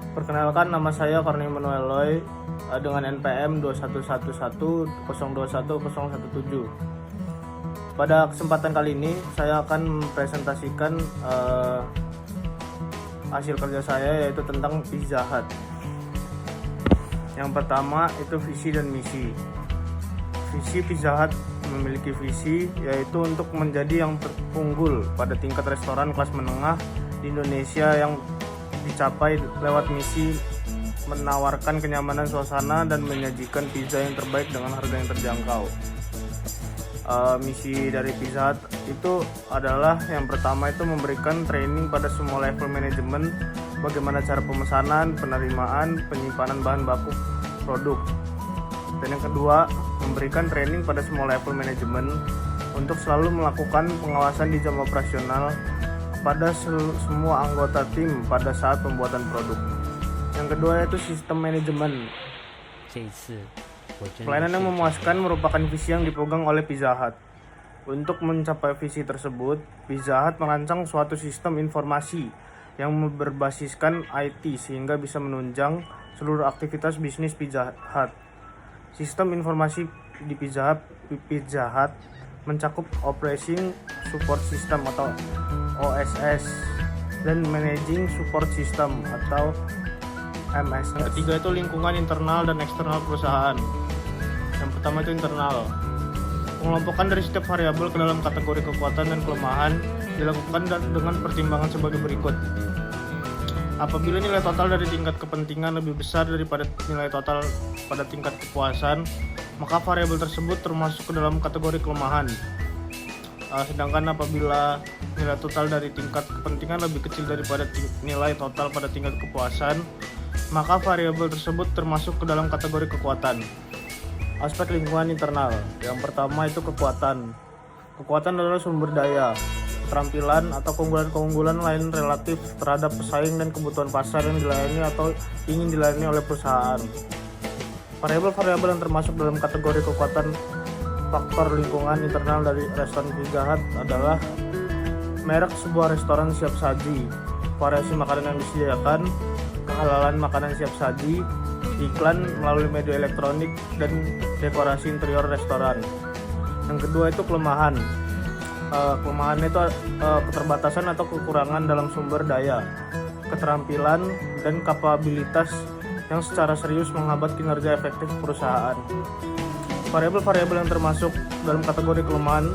Perkenalkan, nama saya Korni Manuel Loy dengan NPM 21110210117. Pada kesempatan kali ini saya akan mempresentasikan hasil kerja saya, yaitu tentang Pizza Hut. Yang pertama itu visi dan misi. Visi Pizza Hut memiliki visi yaitu untuk menjadi yang terunggul pada tingkat restoran kelas menengah di Indonesia, yang dicapai lewat misi menawarkan kenyamanan suasana dan menyajikan pizza yang terbaik dengan harga yang terjangkau. Misi dari Pizza Hut itu adalah yang pertama itu memberikan training pada semua level manajemen bagaimana cara pemesanan, penerimaan, penyimpanan bahan baku produk. Dan yang kedua, memberikan training pada semua level manajemen untuk selalu melakukan pengawasan di jam operasional kepada semua anggota tim pada saat pembuatan produk. Yang kedua yaitu sistem manajemen. Pelayanan yang memuaskan merupakan visi yang dipegang oleh Pizza Hut. Untuk mencapai visi tersebut, Pizza Hut merancang suatu sistem informasi yang berbasiskan IT sehingga bisa menunjang seluruh aktivitas bisnis Pizza Hut. Sistem informasi di Pizza Hut mencakup Operating Support System atau OSS dan Managing Support System atau MSS. Yang ketiga itu lingkungan internal dan eksternal perusahaan. Yang pertama itu internal. Pengelompokan dari setiap variabel ke dalam kategori kekuatan dan kelemahan dilakukan dengan pertimbangan sebagai berikut. Apabila nilai total dari tingkat kepentingan lebih besar daripada nilai total pada tingkat kepuasan, maka variabel tersebut termasuk ke dalam kategori kelemahan. Sedangkan apabila nilai total dari tingkat kepentingan lebih kecil daripada nilai total pada tingkat kepuasan, maka variabel tersebut termasuk ke dalam kategori kekuatan. Aspek lingkungan internal. Yang pertama itu kekuatan. Kekuatan adalah sumber daya, keterampilan atau keunggulan-keunggulan lain relatif terhadap pesaing dan kebutuhan pasar yang dilayani atau ingin dilayani oleh perusahaan. Variabel-variabel yang termasuk dalam kategori kekuatan faktor lingkungan internal dari restoran Pizza Hut adalah merek sebuah restoran siap saji, variasi makanan yang disediakan, kehalalan makanan siap saji, iklan melalui media elektronik, dan dekorasi interior restoran. Yang kedua itu kelemahan. Kelemahan itu keterbatasan atau kekurangan dalam sumber daya, keterampilan, dan kapabilitas yang secara serius menghambat kinerja efektif perusahaan. Variabel-variabel yang termasuk dalam kategori kelemahan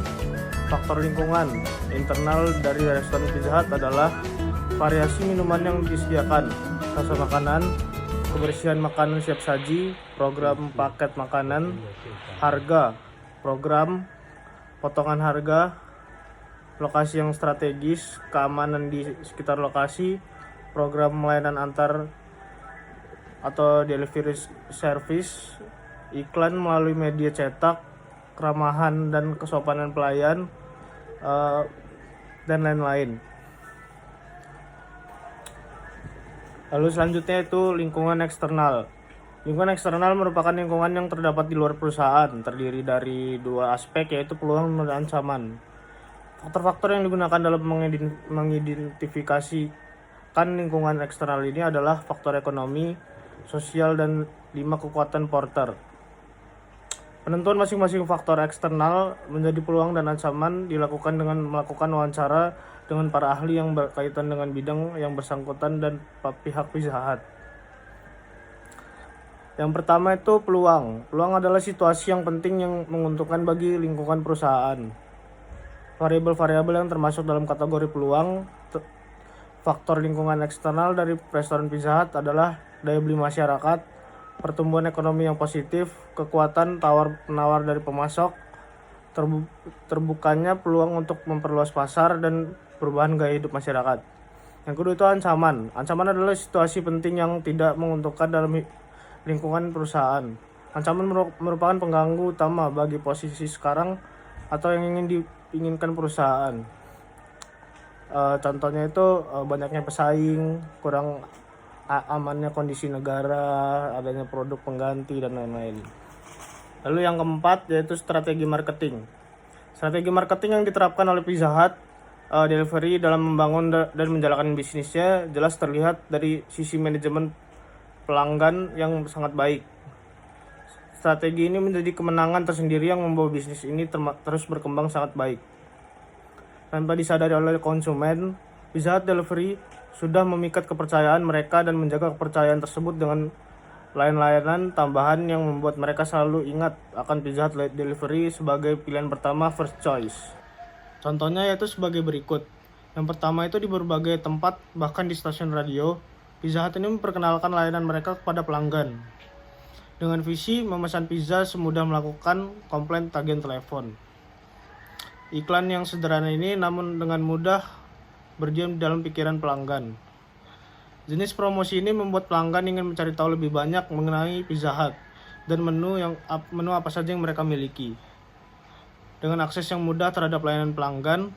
faktor lingkungan internal dari restoran Pizza Hut adalah variasi minuman yang disediakan, rasa makanan, kebersihan makanan siap saji, program paket makanan, harga, program, potongan harga, lokasi yang strategis, keamanan di sekitar lokasi, program melayanan antar atau delivery service, iklan melalui media cetak, keramahan dan kesopanan pelayan, dan lain-lain. Lalu selanjutnya itu lingkungan eksternal. Lingkungan eksternal merupakan lingkungan yang terdapat di luar perusahaan, terdiri dari dua aspek, yaitu peluang dan ancaman. Faktor-faktor yang digunakan dalam mengidentifikasikan lingkungan eksternal ini adalah faktor ekonomi, sosial, dan 5 kekuatan Porter. Penentuan masing-masing faktor eksternal menjadi peluang dan ancaman dilakukan dengan melakukan wawancara dengan para ahli yang berkaitan dengan bidang yang bersangkutan dan pihak Pizza Hut. Yang pertama itu peluang. Peluang adalah situasi yang penting yang menguntungkan bagi lingkungan perusahaan. Variabel-variabel yang termasuk dalam kategori peluang faktor lingkungan eksternal dari restoran Pizza Hut adalah daya beli masyarakat, pertumbuhan ekonomi yang positif, kekuatan tawar-penawar dari pemasok, terbukanya peluang untuk memperluas pasar, dan perubahan gaya hidup masyarakat. Yang kedua itu ancaman. Ancaman adalah situasi penting yang tidak menguntungkan dalam lingkungan perusahaan. Ancaman merupakan pengganggu utama bagi posisi sekarang atau yang ingin diinginkan perusahaan. Contohnya itu banyaknya pesaing, kurang amannya kondisi negara, adanya produk pengganti, dan lain-lain. Lalu yang keempat yaitu strategi marketing. Strategi marketing yang diterapkan oleh Pizza Hut Delivery dalam membangun dan menjalankan bisnisnya jelas terlihat dari sisi manajemen pelanggan yang sangat baik. Strategi ini menjadi kemenangan tersendiri yang membawa bisnis ini terus berkembang sangat baik. Tanpa disadari oleh konsumen, Pizza Hut Delivery sudah memikat kepercayaan mereka dan menjaga kepercayaan tersebut dengan layanan tambahan yang membuat mereka selalu ingat akan Pizza Hut Delivery sebagai pilihan pertama, first choice. Contohnya yaitu sebagai berikut. Yang pertama itu di berbagai tempat, bahkan di stasiun radio, Pizza Hut ini memperkenalkan layanan mereka kepada pelanggan. Dengan visi memesan pizza semudah melakukan komplain tagihan telepon. Iklan yang sederhana ini namun dengan mudah berdiam di dalam pikiran pelanggan. Jenis promosi ini membuat pelanggan ingin mencari tahu lebih banyak mengenai Pizza Hut dan menu apa saja yang mereka miliki. Dengan akses yang mudah terhadap layanan pelanggan,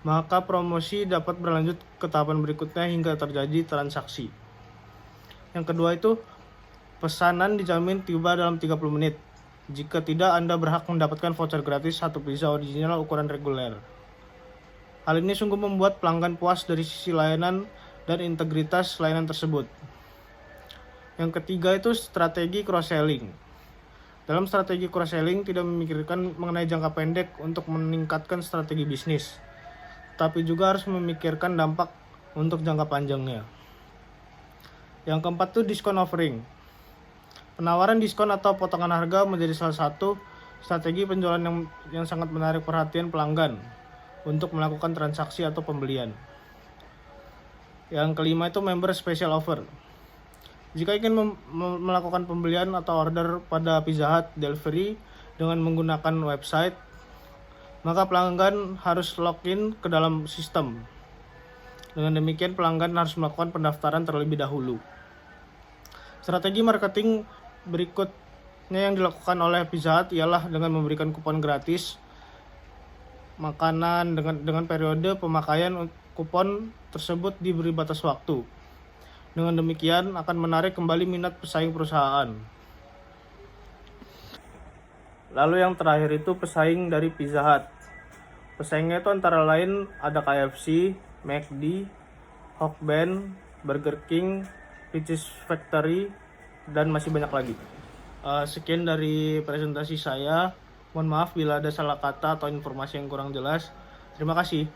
maka promosi dapat berlanjut ke tahapan berikutnya hingga terjadi transaksi. Yang kedua itu, pesanan dijamin tiba dalam 30 menit. Jika tidak, Anda berhak mendapatkan voucher gratis 1 pizza original ukuran reguler. Hal ini sungguh membuat pelanggan puas dari sisi layanan dan integritas layanan tersebut. Yang ketiga itu strategi cross-selling. Dalam strategi cross-selling tidak memikirkan mengenai jangka pendek untuk meningkatkan strategi bisnis, tapi juga harus memikirkan dampak untuk jangka panjangnya. Yang keempat itu diskon offering. Penawaran diskon atau potongan harga menjadi salah satu strategi penjualan yang sangat menarik perhatian pelanggan untuk melakukan transaksi atau pembelian. Yang kelima itu member special offer. Jika ingin melakukan pembelian atau order pada Pizza Hut Delivery dengan menggunakan website, maka pelanggan harus login ke dalam sistem. Dengan demikian pelanggan harus melakukan pendaftaran terlebih dahulu. Strategi marketing berikutnya yang dilakukan oleh Pizza Hut ialah dengan memberikan kupon gratis makanan dengan periode pemakaian kupon tersebut diberi batas waktu. Dengan demikian akan menarik kembali minat pesaing perusahaan. Lalu yang terakhir itu pesaing dari Pizza Hut. Pesaingnya itu antara lain ada KFC, McD, Hokben, Burger King, Peaches Factory, dan masih banyak lagi. Sekian dari presentasi saya. Mohon maaf bila ada salah kata atau informasi yang kurang jelas. Terima kasih.